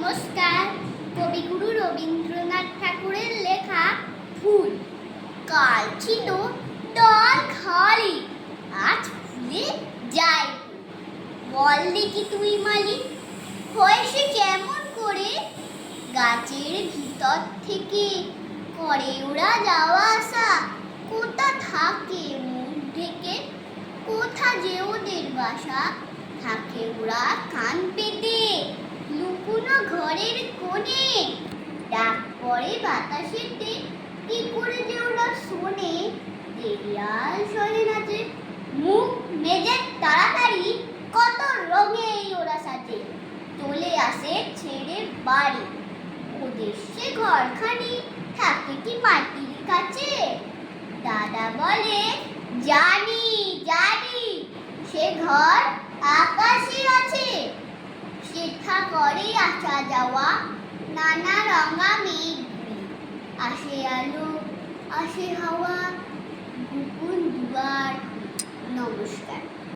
নমস্কার। কবিগুরু রবীন্দ্রনাথ ঠাকুরের লেখা ফুল। কাল ছিল ডাল খালি, আজ ফুলে যায়। বল দেখি তুই মালিক, হয়েছে কেমন করে? গাছের ভিতর থেকে করে ওরা যাওয়া আসা, কোথা থাকে মুখ ঢেকে, কোথা যে ওদের বাসা। থাকে ওরা কান পেতে লুকুনো ঘরের কোণে, ডাক পড়ে বাতাসেতে, কি করে যে ওরা শোনে। দেরিয়াল শোনে নাচে, মুখ মেজে তাড়াতাড়ি, কত রঙে ওরা সাজে। চলে আসে ছেড়ে বাড়ি, ওদের সে ঘরখানি থাকে কি মাটির কাছে। দাদা বলে জানি জানি, সে ঘর আকাশে আছে। সেথা করে আসা যাওয়া নানা রঙা মেঘগুলি, আসে আলো আসে হাওয়া, গোপন দুয়ার। নমস্কার।